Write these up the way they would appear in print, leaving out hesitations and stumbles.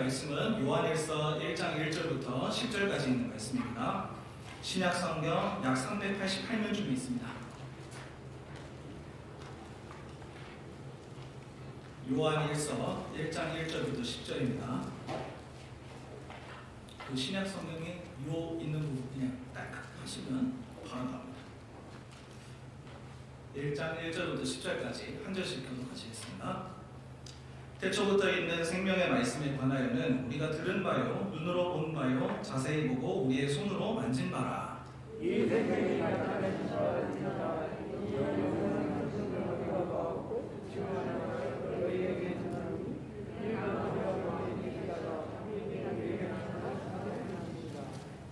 말씀은 요한일서 1장 1절부터 10절까지 있는 말씀입니다. 신약성경 약 388면 중에 있습니다. 요한일서 1장 1절부터 10절입니다. 그 신약성경에 요 있는 부분 그냥 딱 하시면 바로 나옵니다. 1장 1절부터 10절까지 한 절씩 교독하시겠습니다. 태초부터 있는 생명의 말씀에 관하여는 우리가 들은 바요, 눈으로 본 바요, 자세히 보고 우리의 손으로 만진 바라. 이 생명이 나타낸 자이다. 이 영혼은 생명을 얻고 지원하여 너희에게 전하니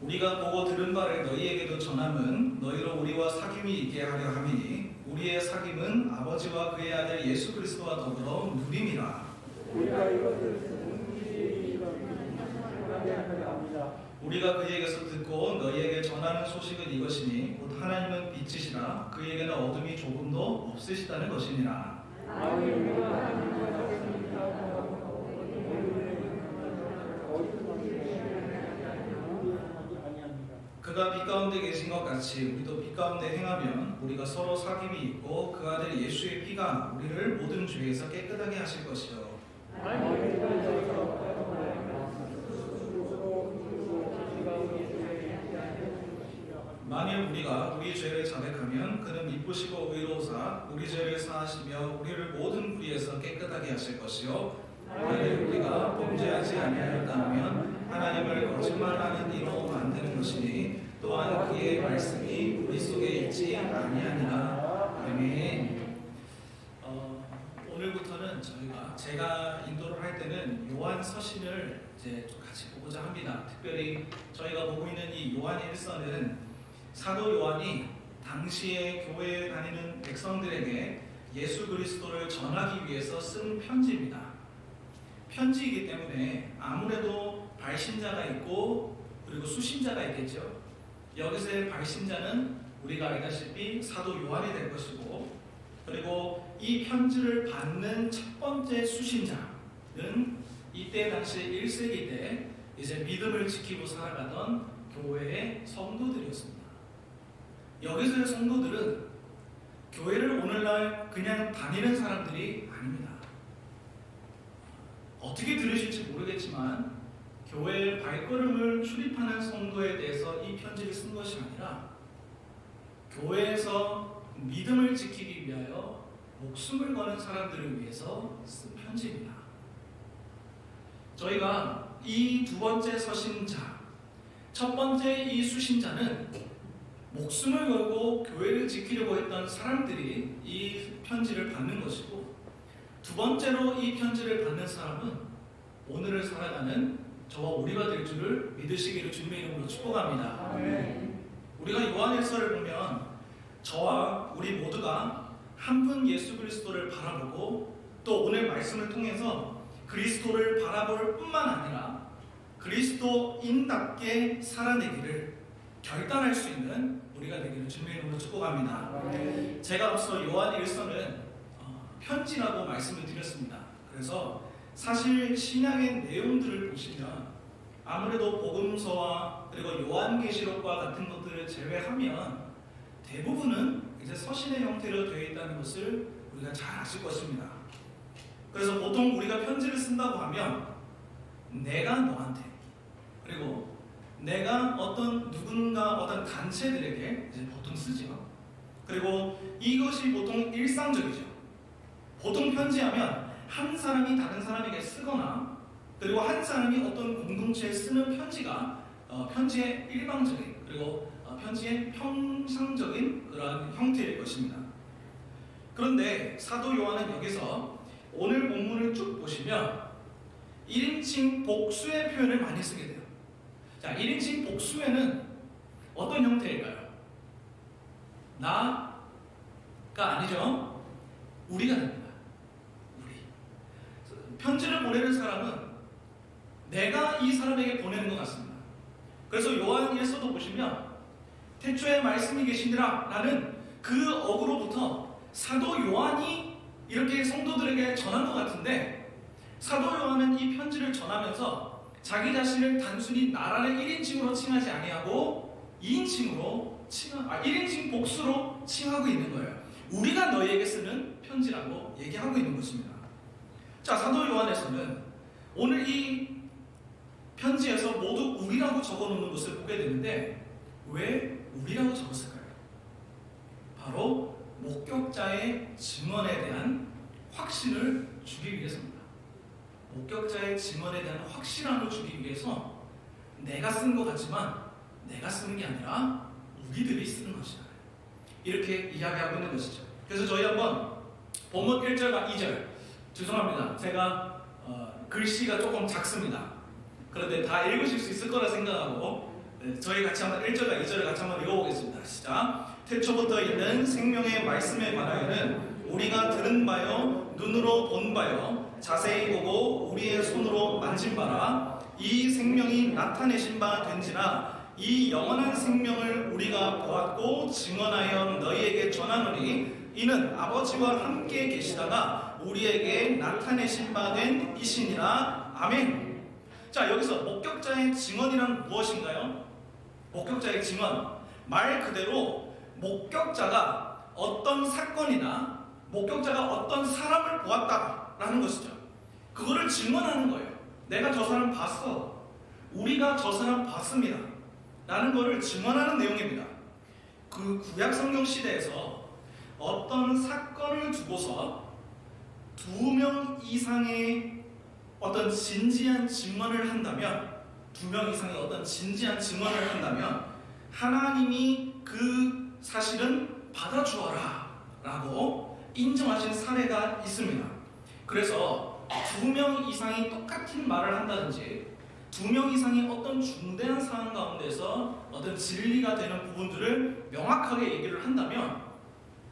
우리가 보고 들은 바를 너희에게도 전함은 너희로 우리와 사귐이 있게 하려 함이니 우리의 사귐은 아버지와 그의 아들 예수 그리스도와 더불어 누림이라. 우리가 이것을 우리의 하나님께 합니다. 우리가 그에게서 듣고 너희에게 전하는 소식은 이것이니 곧 하나님은 빛이시라 그에게는 어둠이 조금도 없으시다는 것이니라. 그가 빛 가운데 계신 것 같이 우리도 빛 가운데 행하면 우리가 서로 사귐이 있고 그 아들 예수의 피가 우리를 모든 죄에서 깨끗하게 하실 것이요. 만일 우리가 우리 죄를 자백하면 그는 미쁘시고 의로우사 우리 죄를 사하시며 우리를 모든 불의에서 깨끗하게 하실 것이요. 만일 우리가 범죄하지 아니하였다 하면 하나님을 거짓말하는 이로 만드는 것이니 또한 그의 말씀이 우리 속에 있지 아니하니라. 아멘. 오늘부터는 제가 인도를 할 때는 요한 서신을 이제 좀 같이 보고자 합니다. 특별히 저희가 보고 있는 이 요한일서는 사도 요한이 당시에 교회에 다니는 백성들에게 예수 그리스도를 전하기 위해서 쓴 편지입니다. 편지이기 때문에 아무래도 발신자가 있고 그리고 수신자가 있겠죠. 여기서의 발신자는 우리가 알다시피 사도 요한이 될 것이고, 그리고 이 편지를 받는 첫 번째 수신자는 이때 당시 1세기 때 이제 믿음을 지키고 살아가던 교회의 성도들이었습니다. 여기서의 성도들은 교회를 오늘날 그냥 다니는 사람들이 아닙니다. 어떻게 들으실지 모르겠지만 교회의 발걸음을 출입하는 성도에 대해서 이 편지를 쓴 것이 아니라 교회에서 믿음을 지키기 위하여 목숨을 거는 사람들을 위해서 쓴 편지입니다. 저희가 이 두 번째 서신자, 첫 번째 이 수신자는 목숨을 걸고 교회를 지키려고 했던 사람들이 이 편지를 받는 것이고, 두 번째로 이 편지를 받는 사람은 오늘을 살아가는 저와 우리가 될 줄을 믿으시기를 주님의 이름으로 축복합니다. 아멘. 우리가 요한일서를 보면 저와 우리 모두가 한 분 예수 그리스도를 바라보고 또 오늘 말씀을 통해서 그리스도를 바라볼 뿐만 아니라 그리스도인답게 살아내기를 결단할 수 있는 우리가 되기를 주님의 이름으로 축복합니다. 아멘. 제가 앞서 요한일서는 편지라고 말씀을 드렸습니다. 그래서 사실 신약의 내용들을 보시면 아무래도 복음서와 그리고 요한계시록과 같은 것들을 제외하면 대부분은 이제 서신의 형태로 되어 있다는 것을 우리가 잘 아실 것입니다. 그래서 보통 우리가 편지를 쓴다고 하면 내가 너한테, 그리고 내가 어떤 누군가 어떤 단체들에게 이제 보통 쓰죠. 그리고 이것이 보통 일상적이죠. 보통 편지하면 한 사람이 다른 사람에게 쓰거나, 그리고 한 사람이 어떤 공동체에 쓰는 편지가 편지의 일방적인, 그리고 편지의 평상적인 그러한 형태일 것입니다. 그런데 사도 요한은 여기서 오늘 본문을 쭉 보시면 1인칭 복수의 표현을 많이 쓰게 돼요. 자, 1인칭 복수에는 어떤 형태일까요? 나가 아니죠. 우리가 됩니다. 편지를 보내는 사람은 내가 이 사람에게 보내는 것 같습니다. 그래서 요한일서도 보시면 태초에 말씀이 계시니라 라는 그 어구로부터 사도 요한이 이렇게 성도들에게 전한 것 같은데, 사도 요한은 이 편지를 전하면서 자기 자신을 단순히 나라를 1인칭으로 칭하지 아니하고 1인칭 복수로 칭하고 있는 거예요. 우리가 너희에게 쓰는 편지라고 얘기하고 있는 것입니다. 자, 사도 요한에서는 오늘 이 편지에서 모두 우리라고 적어놓는 것을 보게 되는데 왜 우리라고 적었을까요? 바로 목격자의 증언에 대한 확신을 주기 위해서입니다. 목격자의 증언에 대한 확신함을 주기 위해서 내가 쓴 것 같지만 내가 쓰는 게 아니라 우리들이 쓰는 것이다. 이렇게 이야기하고 있는 것이죠. 그래서 저희 한번 본문 1절과 2절, 죄송합니다. 제가 글씨가 조금 작습니다. 그런데 다 읽으실 수 있을 거라 생각하고 저희 같이 한번 1절과 2절을 같이 한번 읽어보겠습니다. 시작. 태초부터 있는 생명의 말씀에 관하여는 우리가 들은 바요 눈으로 본 바요 자세히 보고 우리의 손으로 만진 바라. 이 생명이 나타내신 바 된지라 이 영원한 생명을 우리가 보았고 증언하여 너희에게 전하노니 이는 아버지와 함께 계시다가 우리에게 나타내신 바 된 이시니라. 아멘. 자, 여기서 목격자의 증언이란 무엇인가요? 목격자의 증언, 말 그대로 목격자가 어떤 사건이나 목격자가 어떤 사람을 보았다라는 것이죠. 그거를 증언하는 거예요. 내가 저 사람 봤어, 우리가 저 사람 봤습니다 라는 것을 증언하는 내용입니다. 그 구약 성경 시대에서 어떤 사건을 두고서 2명 이상의 어떤 진지한 증언을 한다면, 2명 이상의 어떤 진지한 증언을 한다면 하나님이 그 사실은 받아주어라 라고 인정하신 사례가 있습니다. 그래서 2명 이상이 똑같은 말을 한다든지 2명 이상이 어떤 중대한 상황 가운데서 어떤 진리가 되는 부분들을 명확하게 얘기를 한다면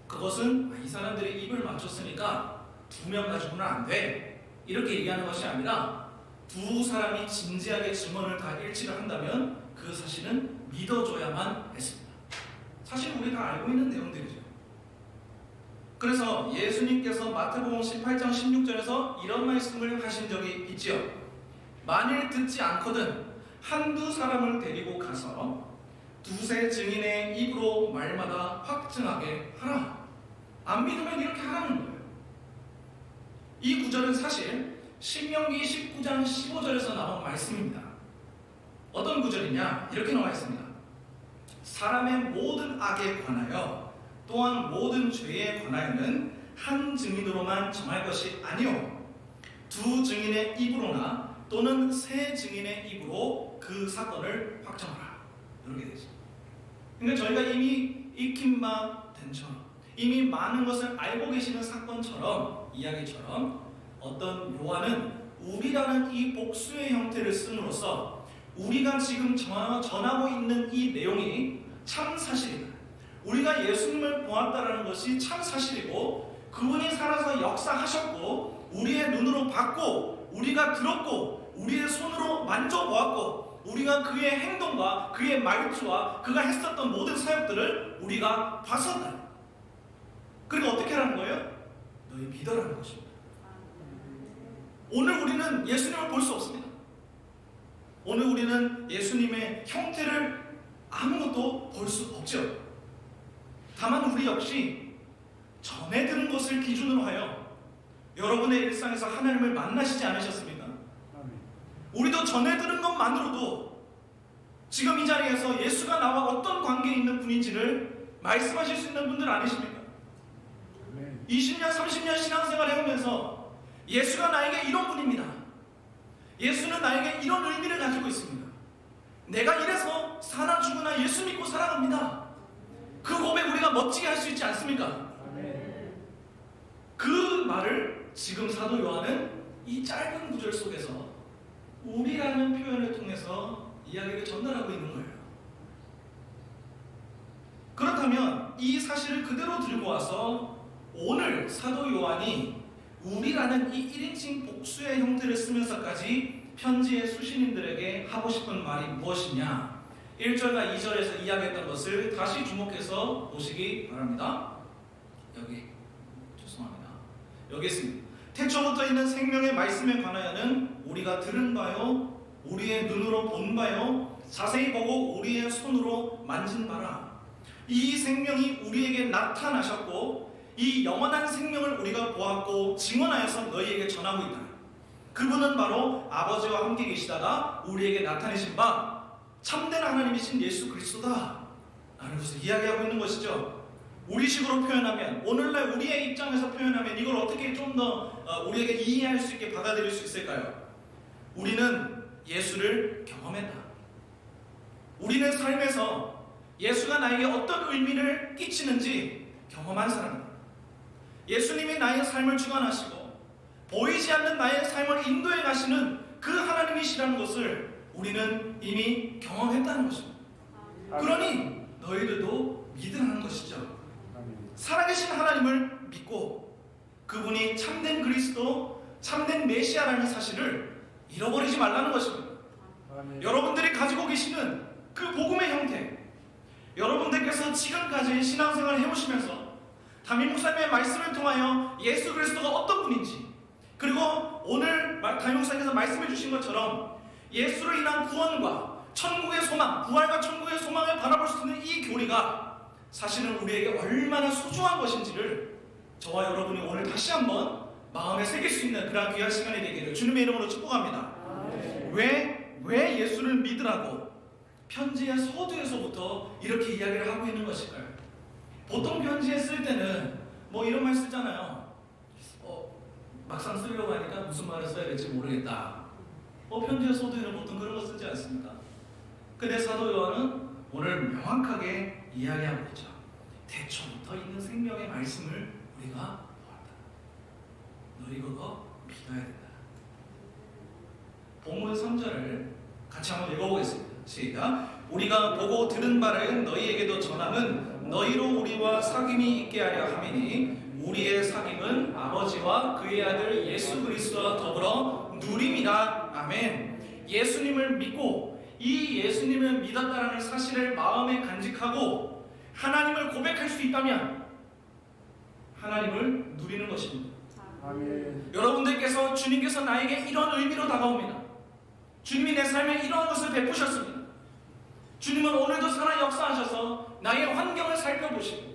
그것은 이 사람들이 입을 맞췄으니까 2명 가지고는 안 돼, 이렇게 얘기하는 것이 아니라 2 사람이 진지하게 증언을 다 일치를 한다면 그 사실은 믿어줘야만 했습니다. 사실 우리 다 알고 있는 내용들이죠. 그래서 예수님께서 마태복음 18장 16절에서 이런 말씀을 하신 적이 있지요. 만일 듣지 않거든 1-2 사람을 데리고 가서 2-3 증인의 입으로 말마다 확증하게 하라. 안 믿으면 이렇게 하라는 거예요. 이 구절은 사실 신명기 19장 15절에서 나온 말씀입니다. 어떤 구절이냐? 이렇게 나와 있습니다. 사람의 모든 악에 관하여 또한 모든 죄에 관하여는 한 증인으로만 정할 것이 아니요 2 증인의 입으로나 또는 3 증인의 입으로 그 사건을 확정하라. 이렇게 되죠. 그러니까 저희가 이미 익힌 바 된처럼 이미 많은 것을 알고 계시는 사건처럼, 이야기처럼 어떤 요한은 우리라는 이 복수의 형태를 씀으로써 우리가 지금 전하고 있는 이 내용이 참 사실이다, 우리가 예수님을 보았다라는 것이 참 사실이고 그분이 살아서 역사하셨고 우리의 눈으로 봤고 우리가 들었고 우리의 손으로 만져보았고 우리가 그의 행동과 그의 말투와 그가 했었던 모든 사역들을 우리가 봤었다. 그리고 어떻게 하라는 거예요? 너희 믿어라는 것입니다. 오늘 우리는 예수님을 볼 수 없습니다. 오늘 우리는 예수님의 형태를 아무것도 볼 수 없죠. 다만 우리 역시 전에 들은 것을 기준으로 하여 여러분의 일상에서 하나님을 만나시지 않으셨습니까? 우리도 전에 들은 것만으로도 지금 이 자리에서 예수가 나와 어떤 관계에 있는 분인지를 말씀하실 수 있는 분들 아니십니까? 20년, 30년 신앙생활 해오면서 예수가 나에게 이런 분입니다, 예수는 나에게 이런 의미를 가지고 있습니다, 내가 이래서 사나 죽으나 예수 믿고 살아갑니다, 그 고백 우리가 멋지게 할 수 있지 않습니까? 그 말을 지금 사도 요한은 이 짧은 구절 속에서 우리라는 표현을 통해서 이야기를 전달하고 있는 거예요. 그렇다면 이 사실을 그대로 들고 와서 오늘 사도 요한이 우리라는 이 1인칭 복수의 형태를 쓰면서까지 편지의 수신인들에게 하고 싶은 말이 무엇이냐? 1절과 2절에서 이야기했던 것을 다시 주목해서 보시기 바랍니다. 여기 있습니다. 태초부터 있는 생명의 말씀에 관하여는 우리가 들은 바요, 우리의 눈으로 본 바요, 자세히 보고 우리의 손으로 만진 바라. 이 생명이 우리에게 나타나셨고 이 영원한 생명을 우리가 보았고 증언하여서 너희에게 전하고 있다. 그분은 바로 아버지와 함께 계시다가 우리에게 나타내신 바 참된 하나님이신 예수 그리스도다 라는 것을 이야기하고 있는 것이죠. 우리식으로 표현하면, 오늘날 우리의 입장에서 표현하면 이걸 어떻게 좀 더 우리에게 이해할 수 있게 받아들일 수 있을까요? 우리는 예수를 경험했다. 우리는 삶에서 예수가 나에게 어떤 의미를 끼치는지 경험한 사람입니다. 예수님이 나의 삶을 주관하시고 보이지 않는 나의 삶을 인도해 가시는 그 하나님이시라는 것을 우리는 이미 경험했다는 것입니다. 그러니 너희들도 믿으라는 것이죠. 살아계신 하나님을 믿고 그분이 참된 그리스도, 참된 메시아라는 사실을 잃어버리지 말라는 것입니다. 여러분들이 가지고 계시는 그 복음의 형태, 여러분들께서 지금까지 신앙생활을 해오시면서 담임 목사님의 말씀을 통하여 예수 그리스도가 어떤 분인지, 그리고 오늘 담임 목사님께서 말씀해 주신 것처럼 예수로 인한 구원과 천국의 소망, 부활과 천국의 소망을 바라볼 수 있는 이 교리가 사실은 우리에게 얼마나 소중한 것인지를 저와 여러분이 오늘 다시 한번 마음에 새길 수 있는 그런 귀한 시간이 되기를 주님의 이름으로 축복합니다. 왜 예수를 믿으라고 편지의 서두에서부터 이렇게 이야기를 하고 있는 것일까요? 보통 편지에 쓸 때는 뭐 이런 말 쓰잖아요. 막상 쓰려고 하니까 무슨 말을 써야 될지 모르겠다. 편지의 서두에는 보통 그런 거 쓰지 않습니까? 근데 사도 요한은 오늘 명확하게 이야기하고 있죠. 태초부터 있는 생명의 말씀을 우리가 보았다. 너희 그거 믿어야 된다. 본문 3절을 같이 한번 읽어보겠습니다. 시작. 우리가 보고 들은 바를 너희에게도 전함은 너희로 우리와 사귐이 있게 하려 함이니 우리의 사귐은 아버지와 그의 아들 예수 그리스도와 더불어 누림이라. 아멘. 예수님을 믿고 이 예수님을 믿었다라는 사실을 마음에 간직하고 하나님을 고백할 수 있다면 하나님을 누리는 것입니다. 아멘. 여러분들께서 주님께서 나에게 이런 의미로 다가옵니다. 주님이 내 삶에 이러한 것을 베푸셨습니다. 주님은 오늘도 살아 역사하셔서 나의 환경을 살펴보시고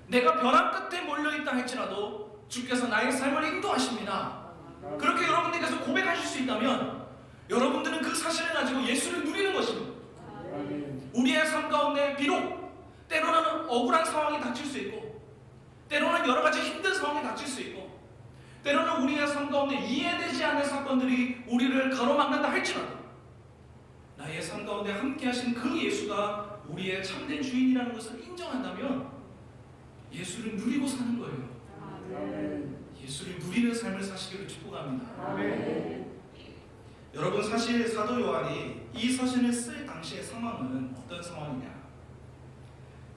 내가 벼랑 끝에 몰려있다 할지라도 주께서 나의 삶을 인도하십니다. 그렇게 여러분들께서 고백하실 수 있다면 여러분들은 그 사실을 가지고 예수를 누리는 것입니다. 우리의 삶 가운데 비록 때로는 억울한 상황이 닥칠 수 있고 때로는 여러 가지 힘든 상황이 닥칠 수 있고 때로는 우리의 삶 가운데 이해되지 않는 사건들이 우리를 가로막는다 할지라도 나의 삶 가운데 함께 하신 그 예수가 우리의 참된 주인이라는 것을 인정한다면 예수를 누리고 사는 거예요. 예수를 누리는 삶을 사시기를 축복합니다. 여러분, 사실 사도 요한이 이 서신을 쓸 당시의 상황은 어떤 상황이냐?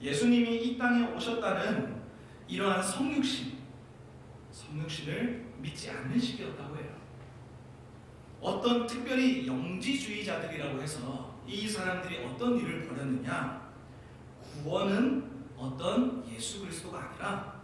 예수님이 이 땅에 오셨다는 이러한 성육신을 믿지 않는 시기였다고 해요. 어떤 특별히 영지주의자들이라고 해서 이 사람들이 어떤 일을 벌였느냐? 구원은 어떤 예수 그리스도가 아니라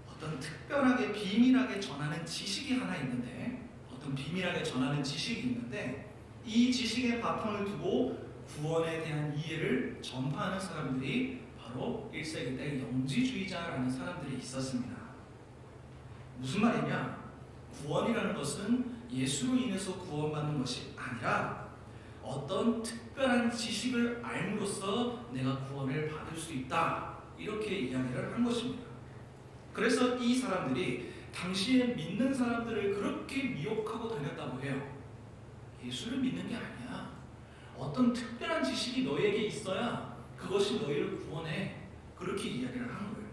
어떤 특별하게 비밀하게 전하는 지식이 하나 있는데, 어떤 비밀하게 전하는 지식이 있는데 이 지식의 바탕을 두고 구원에 대한 이해를 전파하는 사람들이 바로 1세기 때 영지주의자라는 사람들이 있었습니다. 무슨 말이냐? 구원이라는 것은 예수로 인해서 구원받는 것이 아니라 어떤 특별한 지식을 알므로써 내가 구원을 받을 수 있다, 이렇게 이야기를 한 것입니다. 그래서 이 사람들이 당시에 믿는 사람들을 그렇게 미혹하고 다녔다고 해요. 예수를 믿는 게 아니야. 어떤 특별한 지식이 너에게 있어야 그것이 너희를 구원해. 그렇게 이야기를 하는 거예요.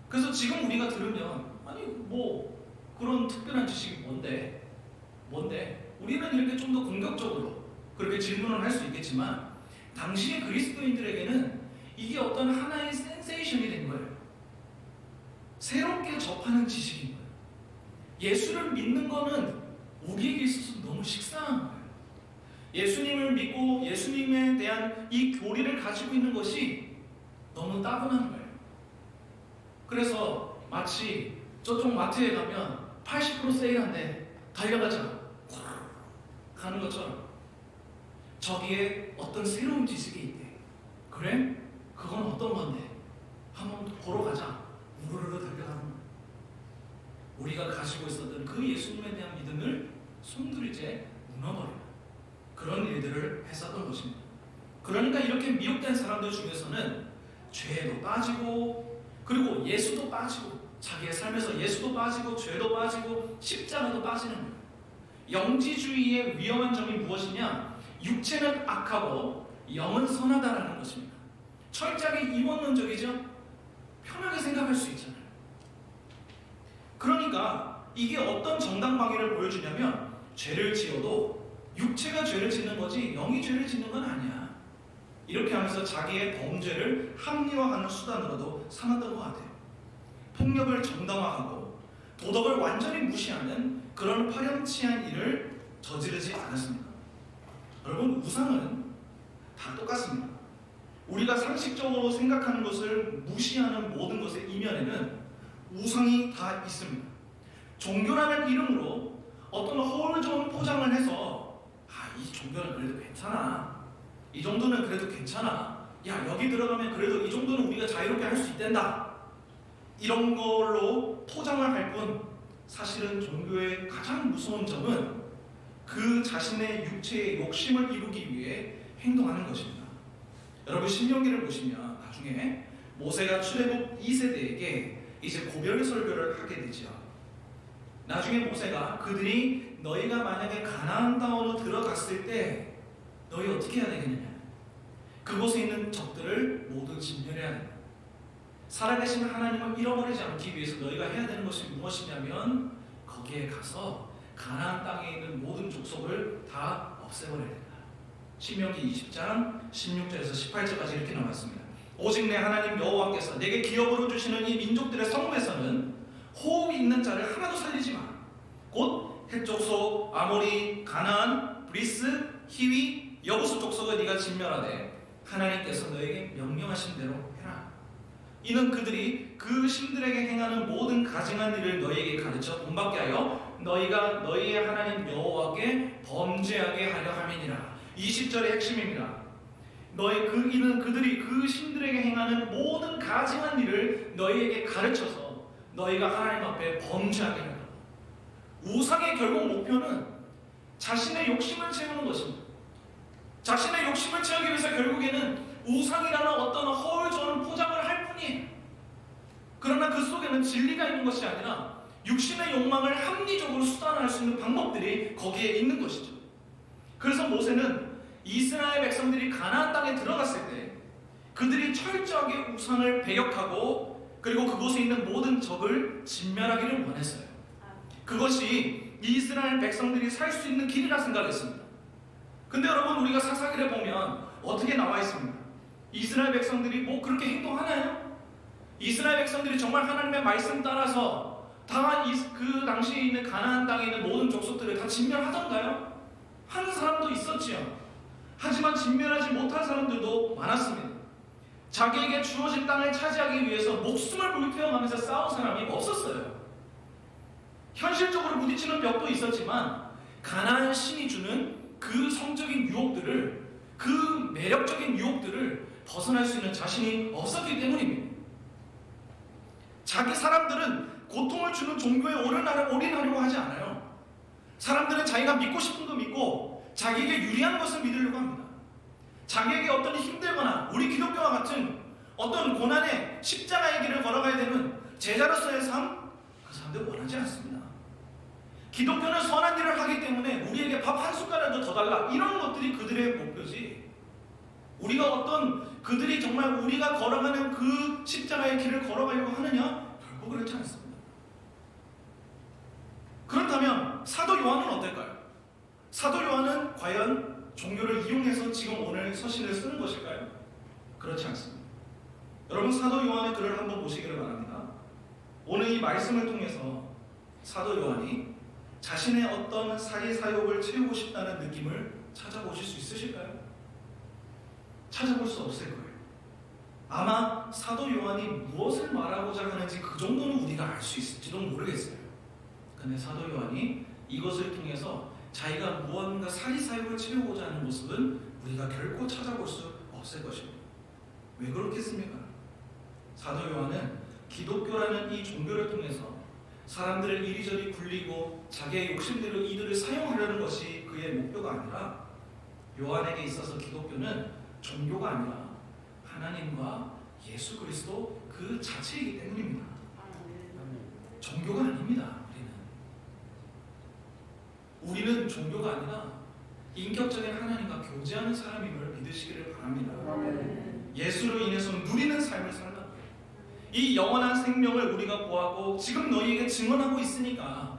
그래서 지금 우리가 들으면 아니 뭐 그런 특별한 지식이 뭔데? 우리는 이렇게 좀 더 공격적으로 그렇게 질문을 할 수 있겠지만 당시의 그리스도인들에게는 이게 어떤 하나의 센세이션이 된 거예요. 새롭게 접하는 지식인 거예요. 예수를 믿는 거는 우리에게 있어서 너무 식상한 거예요. 예수님을 믿고 예수님에 대한 이 교리를 가지고 있는 것이 너무 따분한 거예요. 그래서 마치 저쪽 마트에 가면 80% 세일한데 달려가자 가는 것처럼 저기에 어떤 새로운 지식이 있대. 그래? 그건 어떤 건데? 한번 보러 가자. 우르르 달려가는 거야. 우리가 가지고 있었던 그 예수님에 대한 믿음을 송두리째 무너버리는 그런 일들을 했었던 것입니다. 그러니까 이렇게 미혹된 사람들 중에서는 죄도 빠지고, 그리고 예수도 빠지고, 자기의 삶에서 예수도 빠지고, 죄도 빠지고, 십자가도 빠지는 거예요. 영지주의의 위험한 점이 무엇이냐? 육체는 악하고 영은 선하다라는 것입니다. 철저하게 이원론적이죠. 편하게 생각할 수 있잖아요. 그러니까 이게 어떤 정당방위를 보여주냐면, 죄를 지어도 육체가 죄를 짓는 거지 영이 죄를 짓는 건 아니야. 이렇게 하면서 자기의 범죄를 합리화하는 수단으로도 삼았던 것 같아요. 폭력을 정당화하고 도덕을 완전히 무시하는 그런 파렴치한 일을 저지르지 않았습니다. 여러분, 우상은 다 똑같습니다. 우리가 상식적으로 생각하는 것을 무시하는 모든 것의 이면에는 우상이 다 있습니다. 종교라는 이름으로 어떤 허울 좋은 포장을 해서 이 종교는 그래도 괜찮아, 이 정도는 그래도 괜찮아, 야 여기 들어가면 그래도 이 정도는 우리가 자유롭게 할 수 있단다, 이런 걸로 포장을 할 뿐, 사실은 종교의 가장 무서운 점은 그 자신의 육체의 욕심을 이루기 위해 행동하는 것입니다. 여러분, 신명기를 보시면 나중에 모세가 출애굽 2세대에게 이제 고별 설교를 하게 되죠. 나중에 모세가 그들이 너희가 만약에 가나안 땅으로 들어갔을 때 너희 어떻게 해야 되겠느냐? 그곳에 있는 적들을 모두 진멸해야 된다. 살아계신 하나님을 잃어버리지 않기 위해서 너희가 해야 되는 것이 무엇이냐면, 거기에 가서 가나안 땅에 있는 모든 족속을 다 없애버려야 된다. 신명기 20장 16절에서 18절까지 이렇게 나왔습니다. 오직 내 하나님 여호와께서 내게 기업으로 주시는 이 민족들의 성읍에서는 호흡이 있는 자를 하나도 살리지 마. 곧 헷 족속, 아모리, 가나안, 브리스, 히위, 여부수 족속을 네가 진멸하되 하나님께서 너에게 명령하신 대로 해라. 이는 그들이 그 신들에게 행하는 모든 가증한 일을 너희에게 가르쳐 본받게 하여 너희가 너희의 하나님 여호와께 범죄하게 하려 함이니라. 20절의 핵심입니다. 이는 그들이 그 신들에게 행하는 모든 가증한 일을 너희에게 가르쳐서 너희가 하나님 앞에 범죄하게 하라. 우상의 결국 목표는 자신의 욕심을 채우는 것입니다. 자신의 욕심을 채우기 위해서 결국에는 우상이라는 어떤 허울 좋은 포장을 할 뿐이에요. 그러나 그 속에는 진리가 있는 것이 아니라 육신의 욕망을 합리적으로 수단화할 수 있는 방법들이 거기에 있는 것이죠. 그래서 모세는 이스라엘 백성들이 가나안 땅에 들어갔을 때 그들이 철저하게 우상을 배격하고, 그리고 그곳에 있는 모든 적을 진멸하기를 원했어요. 그것이 이스라엘 백성들이 살 수 있는 길이라 생각했습니다. 근데 여러분, 우리가 사사기를 보면 어떻게 나와 있습니까? 이스라엘 백성들이 뭐 그렇게 행동하나요? 이스라엘 백성들이 정말 하나님의 말씀 따라서 다 그 당시에 있는 가나안 땅에 있는 모든 족속들을 다 진멸하던가요? 하는 사람도 있었지요. 하지만 진멸하지 못한 사람들도 많았습니다. 자기에게 주어진 땅을 차지하기 위해서 목숨을 불태워가면서 싸운 사람이 없었어요. 현실적으로 부딪히는 벽도 있었지만 가나안 신이 주는 그 성적인 유혹들을, 그 매력적인 유혹들을 벗어날 수 있는 자신이 없었기 때문입니다. 자기 사람들은 고통을 주는 종교에 올인하려고 하지 않아요. 사람들은 자기가 믿고 싶은 거 믿고 자기에게 유리한 것을 믿으려고 합니다. 자기에게 어떤 힘들거나 우리 기독교와 같은 어떤 고난의 십자가의 길을 걸어가야 되는 제자로서의 삶, 그 사람들 원하지 않습니다. 기독교는 선한 일을 하기 때문에 우리에게 밥 한 숟가락도 더 달라, 이런 것들이 그들의 목표지, 우리가 어떤 그들이 정말 우리가 걸어가는 그 십자가의 길을 걸어가려고 하느냐? 결코 그렇지 않습니다. 그렇다면 사도 요한은 어떨까요? 사도 요한은 과연 종교를 이용해서 지금 오늘 서신을 쓰는 것일까요? 그렇지 않습니다. 여러분, 사도 요한의 글을 한번 보시기를 바랍니다. 오늘 이 말씀을 통해서 사도 요한이 자신의 어떤 사리사욕을 채우고 싶다는 느낌을 찾아보실 수 있으실까요? 찾아볼 수 없을 거예요. 아마 사도 요한이 무엇을 말하고자 하는지 그 정도는 우리가 알 수 있을지도 모르겠어요. 근데 사도 요한이 이것을 통해서 자기가 무언가 사리사욕을 치르고자 하는 모습은 우리가 결코 찾아볼 수 없을 것입니다. 왜 그렇겠습니까? 사도 요한은 기독교라는 이 종교를 통해서 사람들을 이리저리 굴리고 자기의 욕심대로 이들을 사용하려는 것이 그의 목표가 아니라, 요한에게 있어서 기독교는 종교가 아니라 하나님과 예수 그리스도 그 자체이기 때문입니다. 종교가 아닙니다. 우리는 종교가 아니라 인격적인 하나님과 교제하는 사람임을 믿으시기를 바랍니다. 예수로 인해서 누리는 삶을 살라. 이 영원한 생명을 우리가 보았고 지금 너희에게 증언하고 있으니까,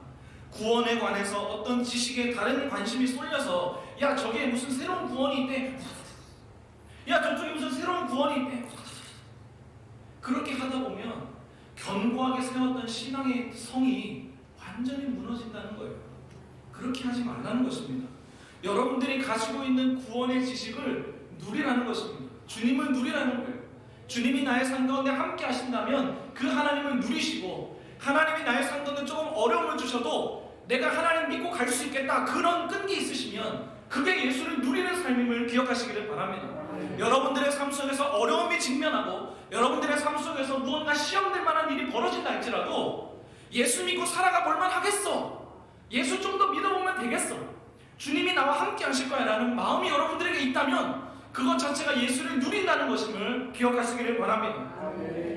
구원에 관해서 어떤 지식에 다른 관심이 쏠려서 야 저기에 무슨 새로운 구원이 있대, 야 저쪽에 무슨 새로운 구원이 있대, 그렇게 하다 보면 견고하게 세웠던 신앙의 성이 완전히 무너진다는 거예요. 그렇게 하지 말라는 것입니다. 여러분들이 가지고 있는 구원의 지식을 누리라는 것입니다. 주님을 누리라는 거예요. 주님이 나의 삶 가운데 함께 하신다면 그 하나님을 누리시고, 하나님이 나의 삶 가운데 조금 어려움을 주셔도 내가 하나님 믿고 갈 수 있겠다, 그런 끈기 있으시면 그게 예수를 누리는 삶임을 기억하시기를 바랍니다. 여러분들의 삶 속에서 어려움이 직면하고 여러분들의 삶 속에서 무언가 시험될 만한 일이 벌어진다 할지라도 예수 믿고 살아가 볼만 하겠어, 예수 좀 더 믿어보면 되겠어, 주님이 나와 함께 하실 거야 라는 마음이 여러분들에게 있다면 그것 자체가 예수를 누린다는 것임을 기억하시기를 바랍니다.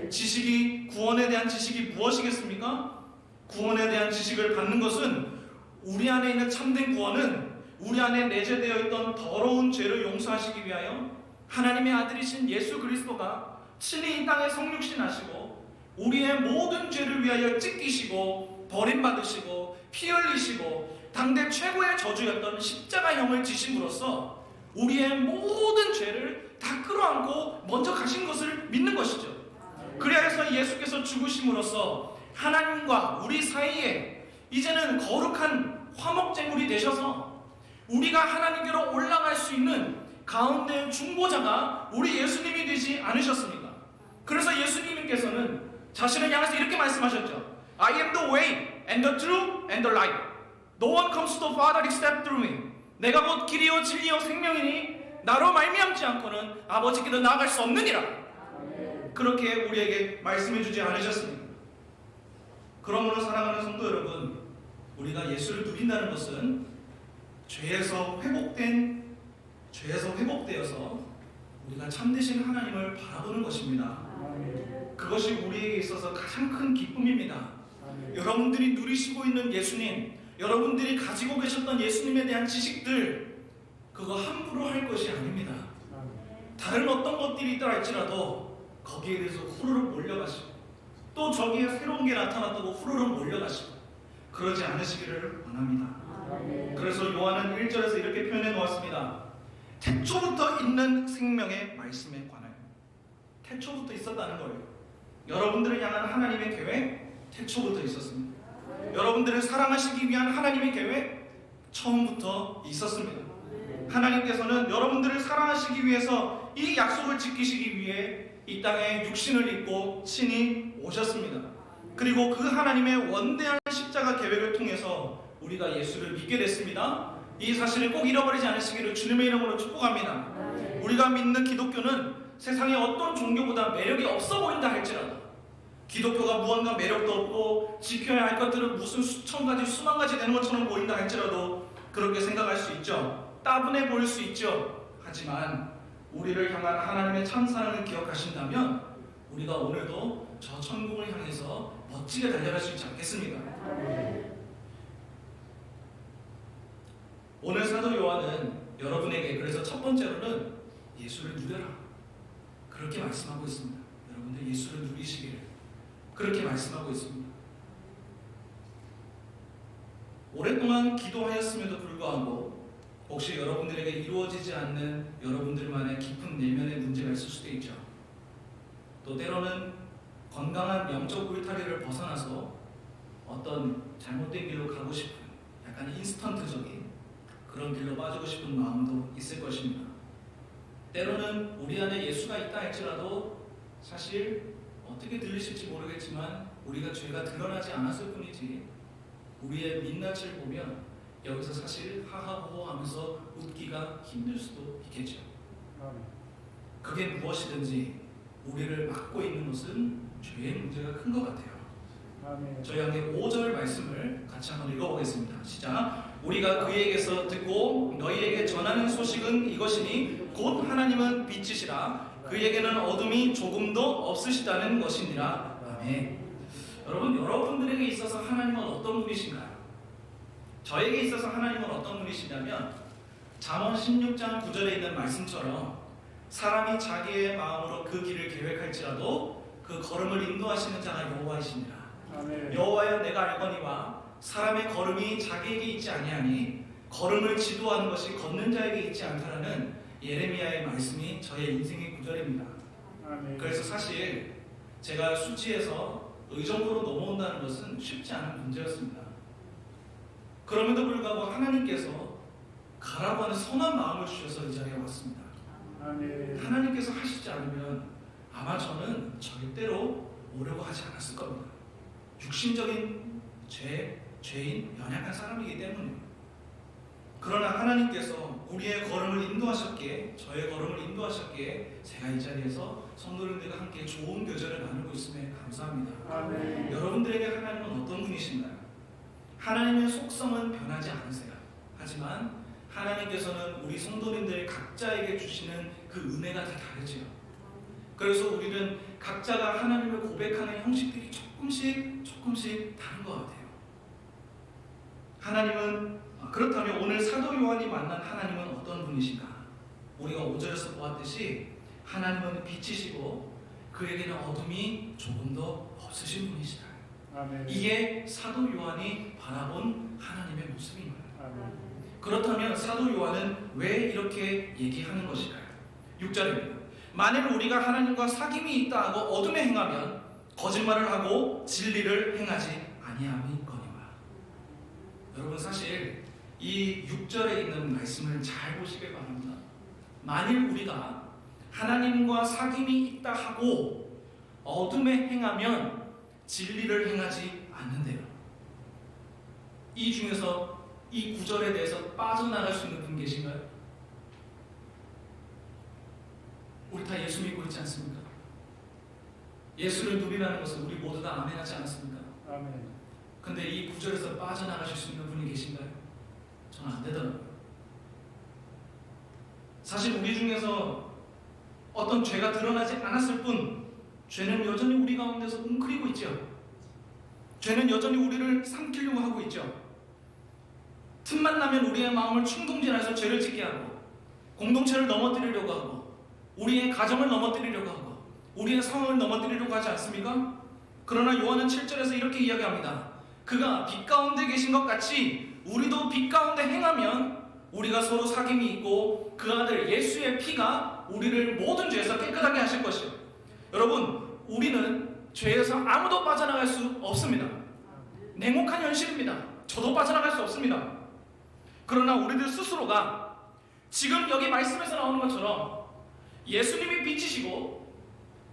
지식이, 구원에 대한 지식이 무엇이겠습니까? 구원에 대한 지식을 받는 것은, 우리 안에 있는 참된 구원은 우리 안에 내재되어 있던 더러운 죄를 용서하시기 위하여 하나님의 아들이신 예수 그리스도가 친히 이 땅에 성육신하시고 우리의 모든 죄를 위하여 찢기시고 버림받으시고 피 흘리시고 당대 최고의 저주였던 십자가형을 지심으로써 우리의 모든 죄를 다 끌어안고 먼저 가신 것을 믿는 것이죠. 그래서 예수께서 죽으심으로써 하나님과 우리 사이에 이제는 거룩한 화목제물이 되셔서 우리가 하나님께로 올라갈 수 있는 가운데 중보자가 우리 예수님이 되지 않으셨습니까? 그래서 예수님께서는 자신을 향해서 이렇게 말씀하셨죠. I am the way and the truth and the life. No one comes to the Father except through me. 내가 곧 길이요 진리요 생명이니 나로 말미암지 않고는 아버지께로 나아갈 수 없느니라. 그렇게 우리에게 말씀해 주지 않으셨습니까? 그러므로 사랑하는 성도 여러분, 우리가 예수를 누린다는 것은 죄에서 회복되어서 우리가 참되신 하나님을 바라보는 것입니다. 그것이 우리에게 있어서 가장 큰 기쁨입니다. 여러분들이 누리시고 있는 예수님, 여러분들이 가지고 계셨던 예수님에 대한 지식들, 그거 함부로 할 것이 아닙니다. 다른 어떤 것들이 있다 할지라도 거기에 대해서 후루룩 몰려가시고, 또 저기에 새로운 게 나타났다고 후루룩 몰려가시고, 그러지 않으시기를 원합니다. 그래서 요한은 1절에서 이렇게 표현해 놓았습니다. 태초부터 있는 생명의 말씀에 관하여. 태초부터 있었다는 거예요. 여러분들을 향한 하나님의 계획, 태초부터 있었습니다. 여러분들을 사랑하시기 위한 하나님의 계획, 처음부터 있었습니다. 하나님께서는 여러분들을 사랑하시기 위해서 이 약속을 지키시기 위해 이 땅에 육신을 입고 친히 오셨습니다. 그리고 그 하나님의 원대한 십자가 계획을 통해서 우리가 예수를 믿게 됐습니다. 이 사실을 꼭 잃어버리지 않으시기를 주님의 이름으로 축복합니다. 우리가 믿는 기독교는 세상의 어떤 종교보다 매력이 없어 보인다 할지라도, 기독교가 무언가 매력도 없고 지켜야 할 것들은 무슨 수천 가지 수만 가지 되는 것처럼 보인다 할지라도 그렇게 생각할 수 있죠. 따분해 보일 수 있죠. 하지만 우리를 향한 하나님의 참사랑을 기억하신다면 우리가 오늘도 저 천국을 향해서 멋지게 달려갈 수 있지 않겠습니까? 오늘 사도 요한은 여러분에게 그래서 첫 번째로는 예수를 누려라, 그렇게 말씀하고 있습니다. 여러분들 예수를 누리시기를 그렇게 말씀하고 있습니다. 오랫동안 기도하였음에도 불구하고 혹시 여러분들에게 이루어지지 않는 여러분들만의 깊은 내면의 문제가 있을 수도 있죠. 또 때로는 건강한 영적 울타리를 벗어나서 어떤 잘못된 길로 가고 싶은 약간 인스턴트적인 그런 길로 빠지고 싶은 마음도 있을 것입니다. 때로는 우리 안에 예수가 있다 할지라도 사실 어떻게 들리실지 모르겠지만 우리가 죄가 드러나지 않았을 뿐이지 우리의 민낯을 보면 여기서 사실 하하호호 하면서 웃기가 힘들 수도 있겠죠. 아멘. 그게 무엇이든지 우리를 막고 있는 것은 죄의 문제가 큰 것 같아요. 아멘. 저희 함께 5절 말씀을 같이 한번 읽어보겠습니다. 시작. 우리가 그에게서 듣고 너희에게 전하는 소식은 이것이니 곧 하나님은 빛이시라 그에게는 어둠이 조금도 없으시다는 것이니라. 아멘. 여러분, 여러분들에게 있어서 하나님은 어떤 분이신가요? 저에게 있어서 하나님은 어떤 분이시냐면 잠언 16장 9절에 있는 말씀처럼 사람이 자기의 마음으로 그 길을 계획할지라도 그 걸음을 인도하시는 자가 여호와이시니라. 아멘. 여호와여 내가 알거니와 사람의 걸음이 자기에게 있지 아니하니 걸음을 지도하는 것이 걷는 자에게 있지 않다라는 예레미야의 말씀이 저의 인생의 구절입니다. 아멘. 그래서 사실 제가 수지에서 의정부로 넘어온다는 것은 쉽지 않은 문제였습니다. 그럼에도 불구하고 하나님께서 가라고 하는 선한 마음을 주셔서 이 자리에 왔습니다. 아멘. 하나님께서 하시지 않으면 아마 저는 절대로 오려고 하지 않았을 겁니다. 육신적인 죄인, 연약한 사람이기 때문이에요. 그러나 하나님께서 우리의 걸음을 인도하셨기에, 저의 걸음을 인도하셨기에 제가 이 자리에서 성도님들과 함께 좋은 교제를 나누고 있음에 감사합니다. 아멘. 여러분들에게 하나님은 어떤 분이신가요? 하나님의 속성은 변하지 않으세요. 하지만 하나님께서는 우리 성도님들 각자에게 주시는 그 은혜가 다 다르지요. 그래서 우리는 각자가 하나님을 고백하는 형식들이 조금씩 다른 것 같아요. 그렇다면 오늘 사도 요한이 만난 하나님은 어떤 분이신가? 우리가 5절에서 보았듯이 하나님은 빛이시고 그에게는 어둠이 조금도 없으신 분이시다. 아멘. 이게 사도 요한이 바라본 하나님의 모습입니다. 아멘. 그렇다면 사도 요한은 왜 이렇게 얘기하는 것일까요? 6절입니다. 만일 우리가 하나님과 사귐이 있다 하고 어둠에 행하면 거짓말을 하고 진리를 행하지 아니함이거니와. 여러분, 사실 이 6절에 있는 말씀을 잘 보시길 바랍니다. 만일 우리가 하나님과 사귐이 있다 하고 어둠에 행하면 진리를 행하지 않는데요. 이 중에서 이 구절에 대해서 빠져나갈 수 있는 분 계신가요? 우리 다 예수 믿고 있지 않습니까? 예수를 누리라는 것은 우리 모두 다 아멘하지 않았습니까? 아멘. 근데 이 구절에서 빠져나가실 수 있는 분이 계신가요? 저는 안 되더라고요. 사실 우리 중에서 어떤 죄가 드러나지 않았을 뿐 죄는 여전히 우리 가운데서 웅크리고 있죠. 죄는 여전히 우리를 삼키려고 하고 있죠. 틈만 나면 우리의 마음을 충동질해서 죄를 짓게 하고 공동체를 넘어뜨리려고 하고 우리의 가정을 넘어뜨리려고 하고 우리의 상황을 넘어뜨리려고 하지 않습니까? 그러나 요한은 7절에서 이렇게 이야기합니다. 그가 빛 가운데 계신 것 같이 우리도 빛 가운데 행하면 우리가 서로 사귐이 있고 그 아들 예수의 피가 우리를 모든 죄에서 깨끗하게 하실 것이요. 여러분, 우리는 죄에서 아무도 빠져나갈 수 없습니다. 냉혹한 현실입니다. 저도 빠져나갈 수 없습니다. 그러나 우리들 스스로가 지금 여기 말씀에서 나오는 것처럼 예수님이 빛이시고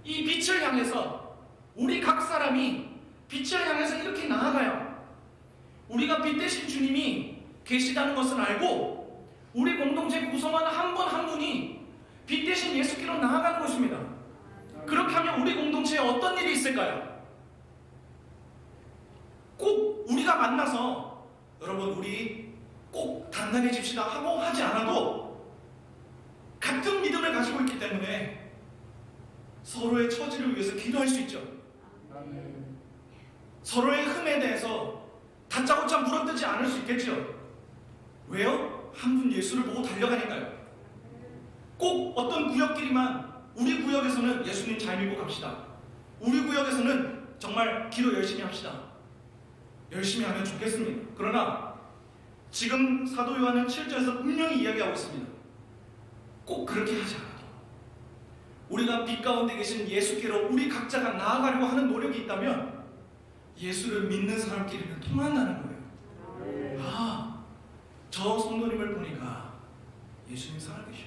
이 빛을 향해서 우리 각 사람이 빛을 향해서 이렇게 나아가요. 우리가 빛 대신 주님이 계시다는 것을 알고 우리 공동체 구성원 한 분 한 분이 빛 대신 예수께로 나아가는 것입니다. 그렇게 하면 우리 공동체에 어떤 일이 있을까요? 꼭 우리가 만나서 여러분 우리 꼭 단단해집시다 하고 하지 않아도 같은 믿음을 가지고 있기 때문에 서로의 처지를 위해서 기도할 수 있죠. 아멘. 서로의 흠에 대해서 다짜고짜 물어뜯지 않을 수 있겠죠. 왜요? 한 분 예수를 보고 달려가니까요. 꼭 어떤 구역끼리만 우리 구역에서는 예수님 잘 믿고 갑시다. 우리 구역에서는 정말 기도 열심히 합시다. 열심히 하면 좋겠습니다. 그러나 지금 사도 요한은 7절에서 분명히 이야기하고 있습니다. 꼭 그렇게 하지 않아도 우리가 빛 가운데 계신 예수께로 우리 각자가 나아가려고 하는 노력이 있다면 예수를 믿는 사람끼리는 통한다는 거예요. 아, 저 성도님을 보니까 예수님 살아계셔.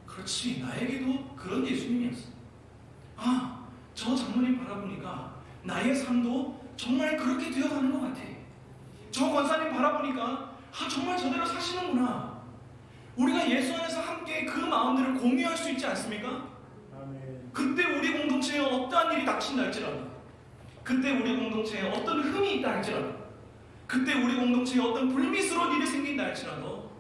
그렇지, 나에게도 그런 예수님이었어. 아, 저 장로님 바라보니까 나의 삶도 정말 그렇게 되어가는 것 같아. 저 권사님 바라보니까 정말 저대로 사시는구나. 우리가 예수 안에서 함께 그 마음들을 공유할 수 있지 않습니까? 아멘. 그때 우리 공동체에 어떠한 일이 닥친다 할지라도, 그때 우리 공동체에 어떤 흠이 있다 할지라도, 그때 우리 공동체에 어떤 불미스러운 일이 생긴다 할지라도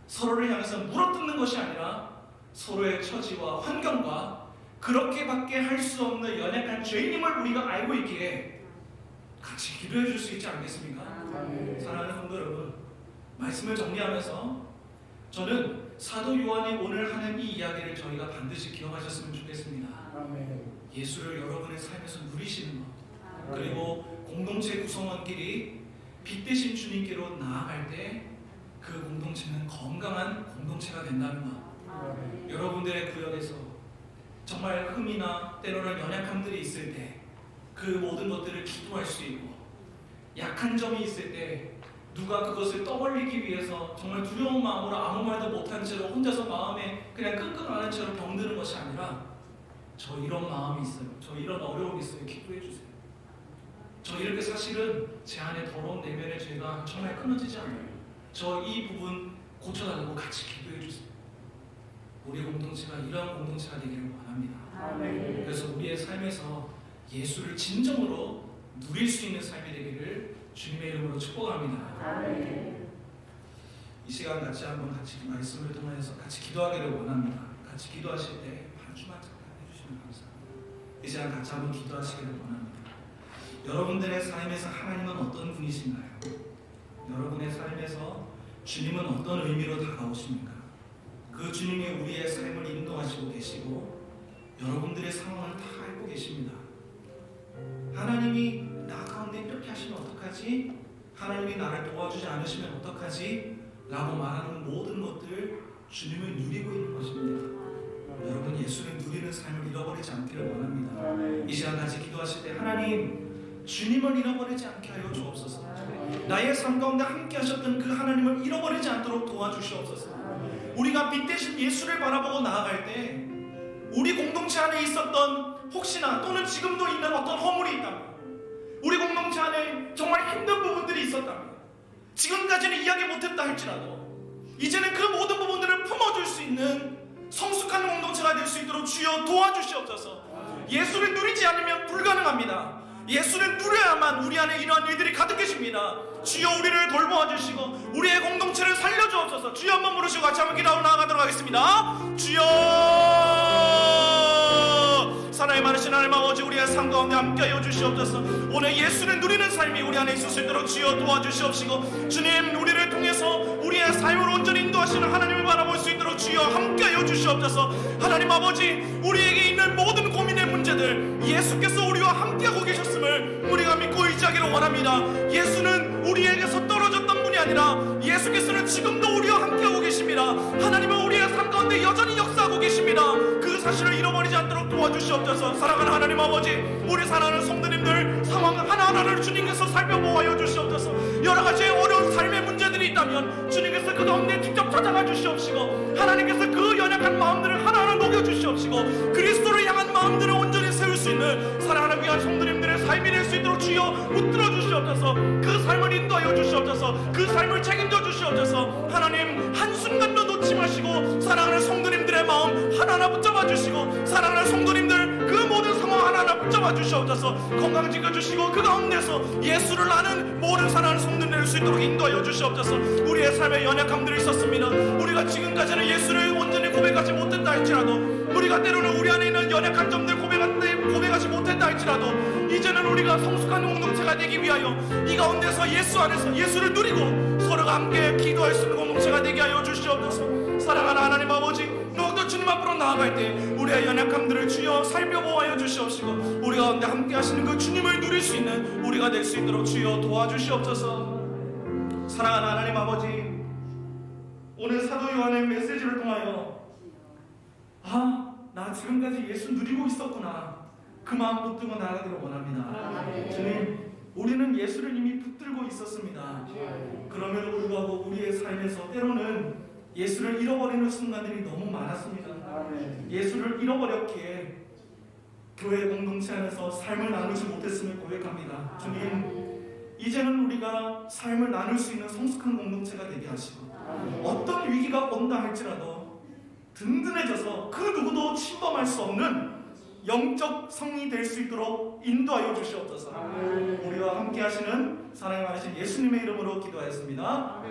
서로를 향해서 물어뜯는 것이 아니라 서로의 처지와 환경과 그렇게밖에 할 수 없는 연약한 죄인임을 우리가 알고 있기에 같이 기도해 줄 수 있지 않겠습니까? 아멘. 사랑하는 성도 여러분, 말씀을 정리하면서 저는 사도 요한이 오늘 하는 이 이야기를 저희가 반드시 기억하셨으면 좋겠습니다. 아멘. 예수를 여러분의 삶에서 누리시는 것, 그리고 공동체 구성원끼리 빛 대신 주님께로 나아갈 때 그 공동체는 건강한 공동체가 된다는 것. 아멘. 여러분들의 구역에서 정말 흠이나 때로는 연약함들이 있을 때 그 모든 것들을 기도할 수 있고, 약한 점이 있을 때 누가 그것을 떠벌리기 위해서 정말 두려운 마음으로 아무 말도 못한 채로 혼자서 마음에 그냥 끙끙 앓은 채로 병드는 것이 아니라, 저 이런 마음이 있어요, 저 이런 어려움이 있어요, 기도해 주세요. 저 이렇게 사실은 제 안에 더러운 내면의 죄가 정말 끊어지지 않아요. 저 이 부분 고쳐달라고 같이 기도해 주세요. 우리 공동체가 이러한 공동체가 되기를 원합니다. 아멘. 그래서 우리의 삶에서 예수를 진정으로 누릴 수 있는 삶이 되기를 주님의 이름으로 축복합니다. 아멘. 이 시간 같이 말씀을 통해서 같이 기도하기를 원합니다. 같이 기도하실 때 한 주만 잠깐 해주시면 감사합니다. 이 시간 같이 한번 기도하시기를 원합니다. 여러분들의 삶에서 하나님은 어떤 분이신가요? 여러분의 삶에서 주님은 어떤 의미로 다가오십니까? 그 주님이 우리의 삶을 인도하시고 계시고 여러분들의 상황을 다 알고 계십니다. 하나님이 나 가운데 이렇게 하시면 어떡하지? 하나님이 나를 도와주지 않으시면 어떡하지? 라고 말하는 모든 것들 주님을 누리고 있는 것입니다. 여러분, 예수를 누리는 삶을 잃어버리지 않기를 원합니다. 이 시간 같이 기도하실 때 하나님, 주님을 잃어버리지 않게 하여 주옵소서. 나의 삶 가운데 함께 하셨던 그 하나님을 잃어버리지 않도록 도와주시옵소서. 우리가 빛 대신 예수를 바라보고 나아갈 때 우리 공동체 안에 있었던 혹시나 또는 지금도 있는 어떤 허물이 있다면, 우리 공동체 안에 정말 힘든 부분들이 있었다면, 지금까지는 이야기 못했다 할지라도 이제는 그 모든 부분들을 품어줄 수 있는 성숙한 공동체가 될 수 있도록 주여 도와주시옵소서. 예수를 누리지 않으면 불가능합니다. 예수를 누려야만 우리 안에 이러한 일들이 가득 계십니다. 주여 우리를 돌보아 주시고 우리의 공동체를 살려주옵소서. 주여 한번 부르시고 같이 한번 기도하고 나아가도록 하겠습니다. 주여, 사랑이 많으신 하나님 아버지, 우리의 삶 가운데 함께하여 주시옵소서. 오늘 예수를 누리는 삶이 우리 안에 있을 수 있도록 주여 도와주시옵시고, 주님 우리를 통해서 우리의 삶을 온전히 인도하시는 하나님을 바라볼 수 있도록 주여 함께하여 주시옵소서. 하나님 아버지, 우리에게 있는 모든 고민의 문제들 예수께서 우리와 함께하고 계셨음을 우리가 믿고 의지하기를 원합니다. 예수는 우리에게서 떨어졌던 분이 아니라 예수께서는 지금도 우리와 함께하고 계십니다. 하나님은 우리의 삶 가운데 여전히 역사하고 계십니다. 그 사실을 잃어버리지 않도록 도와주시옵소서. 사랑하는 하나님 아버지, 우리 사랑하는 성도님들 상황 하나하나를 주님께서 살펴보아여 주시옵소서. 여러가지의 어려운 삶의 문제들이 있다면 주님께서 그 가운데 직접 찾아가 주시옵시고, 하나님께서 그 연약한 마음들을 하나하나 녹여주시옵시고, 그리스도를 향한 마음들을 온전히 세울 수 있는 사랑하는 귀한 성도님들의 삶이 될 수 있도록 주여 붙들어 주시옵소서. 그 삶을 인도하여 주시옵소서. 그 삶을 책임져 주시옵소서. 하나님, 한순간도 놓지 마시고 사랑하는 성도님들의 마음 하나하나 붙잡아 주시고, 사랑하는 성도님들 그 모든 상황 하나하나 붙잡아 주시옵소서. 건강 지켜주시고 그 가운데서 예수를 아는 모든 사랑하는 성도들 될 수 있도록 인도하여 주시옵소서. 우리의 삶에 연약함들이 있었습니다. 우리가 지금까지는 예수를 온전히 고백하지 못했다 할지라도, 우리가 때로는 우리 안에 있는 연약한 점들 고백하지 못했다 할지라도, 이제는 우리가 성숙한 공동체가 되기 위하여 이 가운데서 예수 안에서 예수를 누리고 서로가 함께 기도할 수 있는 공동체가 되게 하여 주시옵소서. 사랑하는 하나님 아버지, 더욱더 주님 앞으로 나아갈 때 우리의 연약함들을 주여 살펴보아여 주시옵시고, 우리 가운데 함께 하시는 그 주님을 누릴 수 있는 우리가 될 수 있도록 주여 도와주시옵소서. 사랑하는 하나님 아버지, 오늘 사도 요한의 메시지를 통하여 나 지금까지 예수 누리고 있었구나, 그 마음 붙들고 나아가기를 원합니다. 주님, 우리는 예수를 이미 붙들고 있었습니다. 그럼에도 불구하고 우리의 삶에서 때로는 예수를 잃어버리는 순간들이 너무 많았습니다. 예수를 잃어버렸기에 교회 공동체 안에서 삶을 나누지 못했음을 고백합니다. 주님, 이제는 우리가 삶을 나눌 수 있는 성숙한 공동체가 되게 하시고 어떤 위기가 온다 할지라도 든든해져서 그 누구도 침범할 수 없는 영적 성이 될 수 있도록 인도하여 주시옵소서. 우리와 함께 하시는 사랑이 많으신 예수님의 이름으로 기도하였습니다.